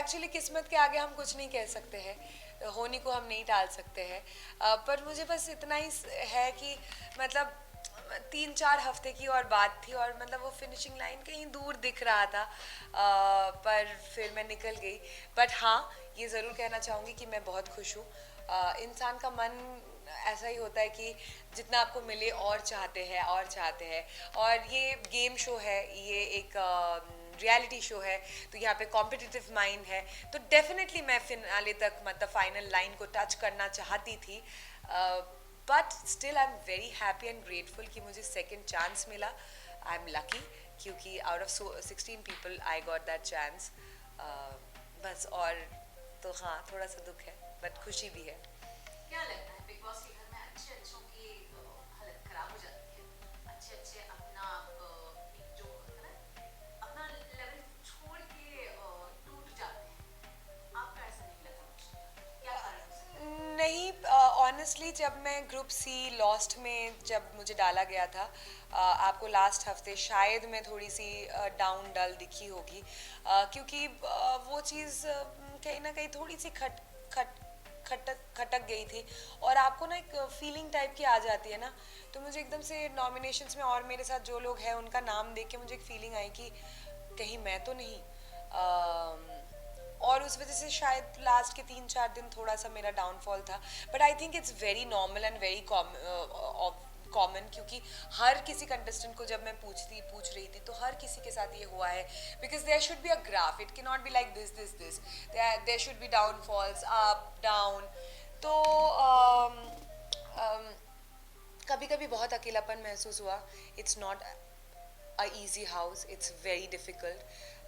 Actually किस्मत के आगे हम कुछ नहीं कह सकते हैं, होने को हम नहीं टाल सकते हैं। पर मुझे बस इतना ही है कि मतलब 3-4 हफ्ते की और बात थी, और मतलब वो फिनिशिंग लाइन कहीं दूर दिख रहा था, पर फिर मैं निकल गई। बट हाँ, ये ज़रूर कहना चाहूँगी कि मैं बहुत खुश हूँ। इंसान का मन ऐसा ही होता है कि जितना आपको मिले और चाहते हैं और चाहते हैं। और ये गेम शो है, ये एक रियलिटी शो है, तो यहाँ पे कॉम्पिटिटिव माइंड है, तो डेफिनेटली मैं फिनाले तक मतलब फाइनल लाइन को टच करना चाहती थी। But still I am very happy and grateful कि मुझे सेकेंड चांस मिला। आई एम लकी क्योंकि out of 16 people I got that chance. बस, और तो हाँ, थोड़ा सा दुख है बट खुशी भी है। क्या लगता है बिग बॉस के घर में अच्छे अच्छों की हालत खराब हो जाती है, अच्छे अच्छे अपना एक जो होता है ना, अपना लेवल छोड़ के टूट जाते हैं, आपका ऐसा नहीं लगा मुझे, क्या कारण हो सकता है? नहीं, ऑनेस्टली जब मैं ग्रुप सी लॉस्ट में जब मुझे डाला गया था, आपको लास्ट हफ्ते शायद मैं थोड़ी सी डाउन डल दिखी होगी, क्योंकि वो चीज़ कहीं ना कहीं थोड़ी सी खट खट खटक खटक गई थी, और आपको ना एक फीलिंग टाइप की आ जाती है ना। तो मुझे एकदम से नॉमिनेशंस में और मेरे साथ जो लोग हैं उनका नाम देख के मुझे एक फीलिंग आई कि कहीं मैं तो नहीं। और उस वजह से शायद लास्ट के 3-4 दिन थोड़ा सा मेरा डाउनफॉल था। But I think it's very normal and very common, क्योंकि हर किसी कंटेस्टेंट को जब मैं पूछ रही थी तो हर किसी के साथ ये हुआ है, because there should be a graph, it can not be like this this this, there should be downfalls, up down. तो कभी कभी बहुत अकेलापन महसूस हुआ। It's not a easy house, it's very difficult.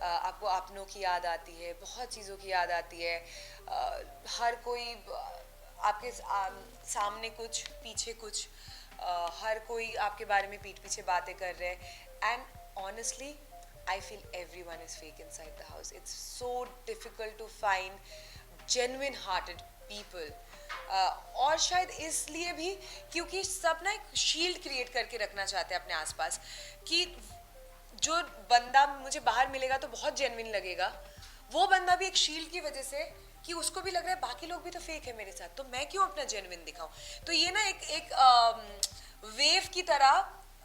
आपको अपनों की याद आती है, बहुत चीज़ों की याद आती है। हर कोई आपके सामने कुछ पीछे कुछ, हर कोई आपके बारे में पीठ पीछे बातें कर रहे हैं। And honestly I feel everyone is fake inside the house. It's so difficult to find genuine hearted people. और शायद इसलिए भी क्योंकि सब ना एक शील्ड क्रिएट करके रखना चाहते हैं अपने आसपास, कि जो बंदा मुझे बाहर मिलेगा तो बहुत जेन्युइन लगेगा, वो बंदा भी एक शील्ड की वजह से कि उसको भी लग रहा है बाकी लोग भी तो फेक है मेरे साथ, तो मैं क्यों अपना जेन्युइन दिखाऊं। तो ये ना एक एक वेव की तरह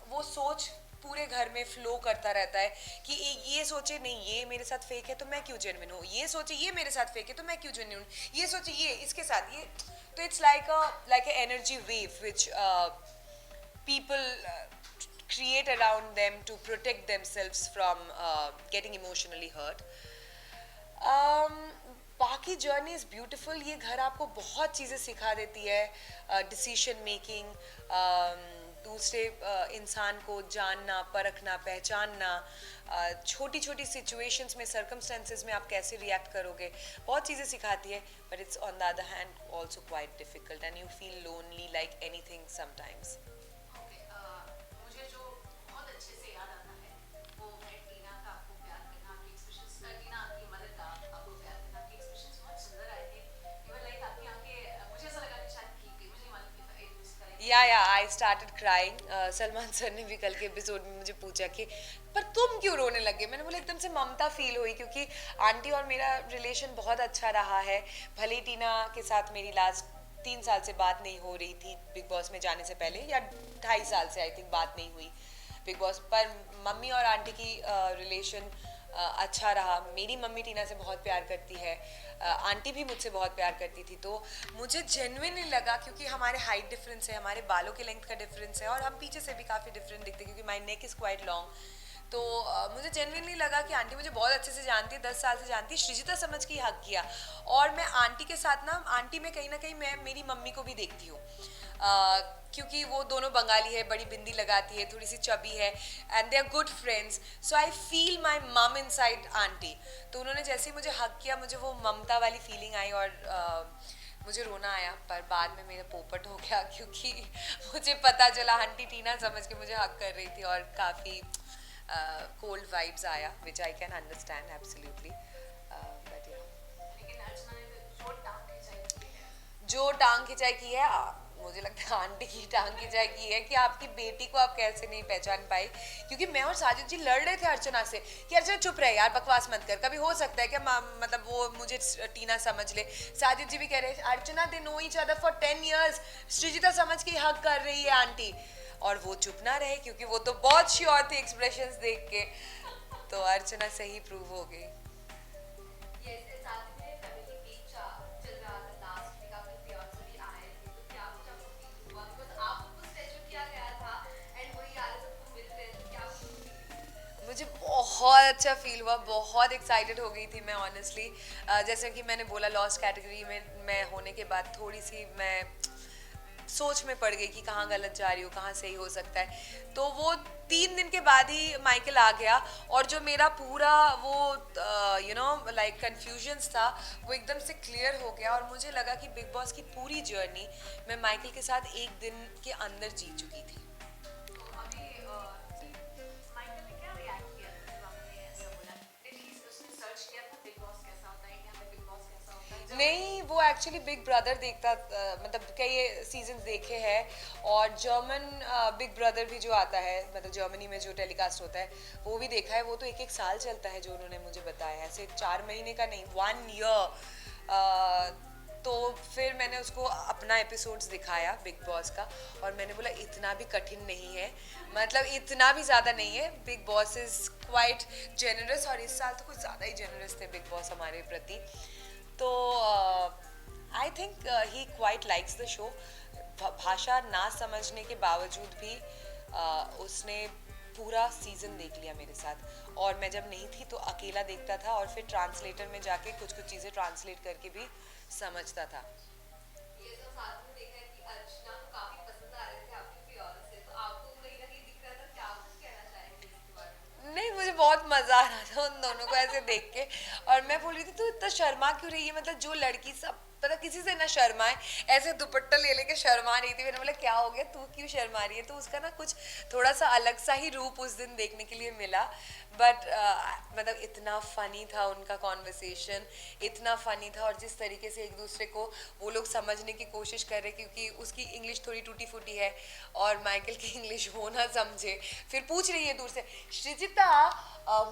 वो सोच पूरे घर में फ्लो करता रहता है कि ये सोचे नहीं ये मेरे साथ फेक है तो मैं क्यों जेन्युइन हूँ, ये सोचे ये मेरे साथ फेक है तो मैं क्यों जेन्युइन हूँ, ये सोचे ये इसके साथ ये। तो it's like a energy wave which people create around them to protect themselves from getting emotionally hurt. बाकी जर्नी इज़ ब्यूटिफुल। ये घर आपको बहुत चीज़ें सिखा देती है, डिसीशन मेकिंग, दूसरे इंसान को जानना, परखना, पहचानना, छोटी छोटी सिचुएशंस में, सर्कमस्टेंसेस में आप कैसे रिएक्ट करोगे, बहुत चीज़ें सिखाती है। But it's on the other hand also quite difficult and you feel lonely like anything sometimes. Okay, मुझे जो बहुत अच्छे से याद आता है वो है टीना का आपको प्यार करना, आपके एक्सप्रेशंस का, टीना आपकी मदद का आपको प्यार करना, आपके एक्सप्रेशंस बहुत सुंदर आए थे। इवन लाइक आपकी आंखें, मुझे ऐसा लगा कि शायद भीग गई, मुझे नहीं मालूम कि एक दूसरे का या I started crying. Salman sir ने भी कल के एपिसोड में मुझे पूछा कि पर तुम क्यों रोने लगे। मैंने बोला एकदम से ममता फील हुई, क्योंकि आंटी और मेरा रिलेशन बहुत अच्छा रहा है। भले ही टीना के साथ मेरी लास्ट 3 साल से बात नहीं हो रही थी बिग बॉस में जाने से पहले, या 2.5 साल से आई थिंक बात नहीं हुई बिग बॉस पर। मम्मी और आंटी की रिलेशन अच्छा रहा। मेरी मम्मी टीना से बहुत प्यार करती है, आंटी भी मुझसे बहुत प्यार करती थी। तो मुझे जेन्युइनली लगा, क्योंकि हमारे हाइट डिफरेंस है, हमारे बालों के लेंथ का डिफरेंस है, और हम पीछे से भी काफ़ी डिफरेंट दिखते हैं क्योंकि माई नेक इज़ क्वाइट लॉन्ग। तो मुझे जेन्युइनली लगा कि आंटी मुझे बहुत अच्छे से जानती है, 10 साल से जानती है, सृजिता समझ के ही हक किया। और मैं आंटी के साथ ना, आंटी में कहीं ना कहीं मैं मेरी मम्मी को भी देखती हूँ, क्योंकि वो दोनों बंगाली है, बड़ी बिंदी लगाती है, थोड़ी सी चबी है, and they are good friends. So I feel my mum in side aunty. तो उन्होंने जैसे ही मुझे हक किया, मुझे वो ममता वाली फीलिंग आई, और मुझे रोना आया, पर बाद में मेरा पोपट हो गया, क्योंकि मुझे पता चला आंटी टीना समझ के मुझे हक कर रही थी, और काफ़ी कोल्ड वाइब्स आया, which I can understand absolutely. But या लेकिन अर्चना ने जो टांग खिंचाई की है, जो टांग खिंचाई की है, मुझे लगता है आंटी की टांग की जाएगी ये है कि आपकी बेटी को आप कैसे नहीं पहचान पाई, क्योंकि मैं और साजिद जी लड़ रहे थे अर्चना से कि अर्चना चुप रहे यार, बकवास मत कर, कभी हो सकता है कि मतलब वो मुझे टीना समझ ले। साजिद जी भी कह रहे हैं Archana they know each other for 10 years, Srijita समझ के हक कर रही है आंटी, और वो चुप ना रहे क्योंकि वो तो बहुत श्योर थी एक्सप्रेशंस देख के, तो अर्चना सही प्रूव हो गई। Yes, and साथ में फैमिली बीच चल रहा था लास्ट वीक, आपने फियांसे भी आए थे, तो क्या कुछ आपको फील हुआ बिकॉज आपको स्टेचू किया गया था एंड वही आ रहे सबको मिल रहे थे, तो क्या आपको फील? मुझे बहुत अच्छा फील हुआ, बहुत एक्साइटेड हो गई थी मैं ऑनेस्टली। जैसे कि मैंने बोला लॉस्ट कैटेगरी में मैं होने के बाद थोड़ी सी मैं सोच में पड़ गई कि कहाँ गलत जा रही हूँ, कहाँ सही हो सकता है। तो वो 3 दिन के बाद ही माइकल आ गया, और जो मेरा पूरा वो लाइक कन्फ्यूजन्स था वो एकदम से क्लियर हो गया, और मुझे लगा कि बिग बॉस की पूरी जर्नी मैं माइकल के साथ एक दिन के अंदर जीत चुकी थी। तो अभी माइकल ने क्या रिएक्ट किया था जब आपने ऐसा बोला? Did he उसने सर्च किया था बिग बॉस कैसा होता है, इंडिया में बिग बॉस कैसा होता है? नहीं, वो एक्चुअली बिग ब्रदर देखता, मतलब कई सीजन देखे हैं, और जर्मन बिग ब्रदर भी जो आता है, मतलब जर्मनी में जो टेलीकास्ट होता है वो भी देखा है। वो तो 1-1 साल चलता है जो उन्होंने मुझे बताया, ऐसे 4 महीने का नहीं, 1 year। तो फिर मैंने उसको अपना एपिसोड्स दिखाया बिग बॉस का, और मैंने बोला इतना भी कठिन नहीं है, मतलब इतना भी ज़्यादा नहीं है, big boss is quite generous, और इस साल तो कुछ ज़्यादा ही जेनरस थे बिग बॉस हमारे प्रति। तो I think he quite likes the show. भाषा ना समझने के बावजूद भी उसने पूरा सीजन देख लिया मेरे साथ, और मैं जब नहीं थी तो अकेला देखता था, और फिर ट्रांसलेटर में जाके कुछ कुछ चीज़ें ट्रांसलेट करके भी समझता था। ये सब साथ में देखा है कि अर्चना को काफी पसंद आ रहे थे आपके फियांसे, तो आपको कहीं ना कहीं दिख रहा था, क्या कुछ कहना चाहेंगे इसके बारे में? नहीं, मुझे बहुत मजा आ रहा था उन दोनों को ऐसे देख के, और मैं बोल रही थी तू इतना शर्मा क्यों रही है, मतलब जो लड़की सब पता किसी से ना शर्माए, ऐसे दुपट्टा ले लेके शर्मा रही थी। मैंने बोला क्या हो गया, तू क्यों शर्मा रही है, तो उसका ना कुछ थोड़ा सा अलग सा ही रूप उस दिन देखने के लिए मिला। बट मतलब इतना फनी था उनका कॉन्वर्सेशन, इतना फनी था, और जिस तरीके से एक दूसरे को वो लोग समझने की कोशिश कर रहे, क्योंकि उसकी इंग्लिश थोड़ी टूटी फूटी है और माइकल की इंग्लिश वो ना समझे। फिर पूछ रही है दूर से, सृजिता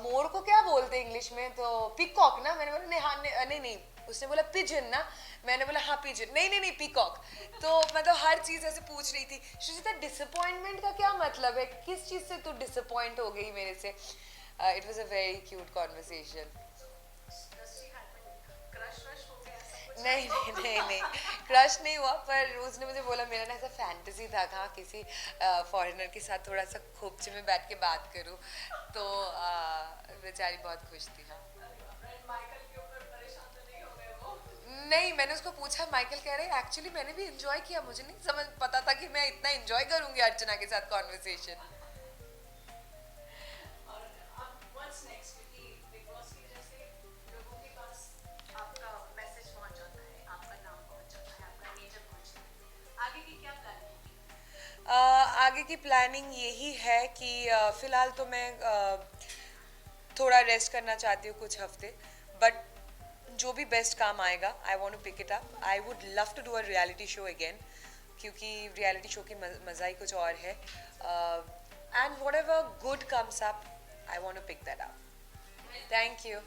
मोर को क्या बोलते हैं इंग्लिश में, तो पिकॉक ना। मैंने बोला नहीं, हाँ नहीं नहीं, उसने बोला पिजन ना। मैंने बोला हाँ पिजन, नहीं नहीं नहीं पिकॉक। तो मतलब हर चीज़ ऐसे पूछ रही थी। सृजिता डिसअपॉइंटमेंट का क्या मतलब है, किस चीज़ से तू डिसअपॉइंट हो गई मेरे से। It was a very cute conversation. दृष्टि क्रश वश हो गया ऐसा कुछ? नहीं नहीं नहीं नहीं, क्रश नहीं हुआ, पर उसने मुझे बोला मेरा ना ऐसा फैंटेसी था कहाँ किसी फॉरेनर के साथ थोड़ा सा खोपचे में बैठ के बात करूँ, तो बेचारी बहुत खुश थी। हाँ माइकल के ऊपर परेशान तो नहीं हो गए वो? नहीं, मैंने उसको पूछा, माइकल कह रहे एक्चुअली मैंने भी इंजॉय किया, मुझे नहीं समझ पता था कि मैं इतना इंजॉय करूंगी अर्चना के साथ कॉन्वर्सेशन। और अब व्हाट्स नेक्स्ट, क्योंकि बिग बॉस की वजह से लोगों के पास आपका मैसेज पहुंच जाता है, आपका नाम पहुंच जाता है, आपका नेचर पहुंच जाता है, आगे की क्या प्लानिंग होगी? आगे की प्लानिंग यही है कि फ़िलहाल तो मैं थोड़ा रेस्ट करना चाहती हूँ कुछ हफ्ते, बट जो भी बेस्ट काम आएगा I want to pick it up. I would love to do a reality show again, क्योंकि रियलिटी शो की मज़ा ही कुछ और है, and whatever good comes up I want to pick that up. Thank you.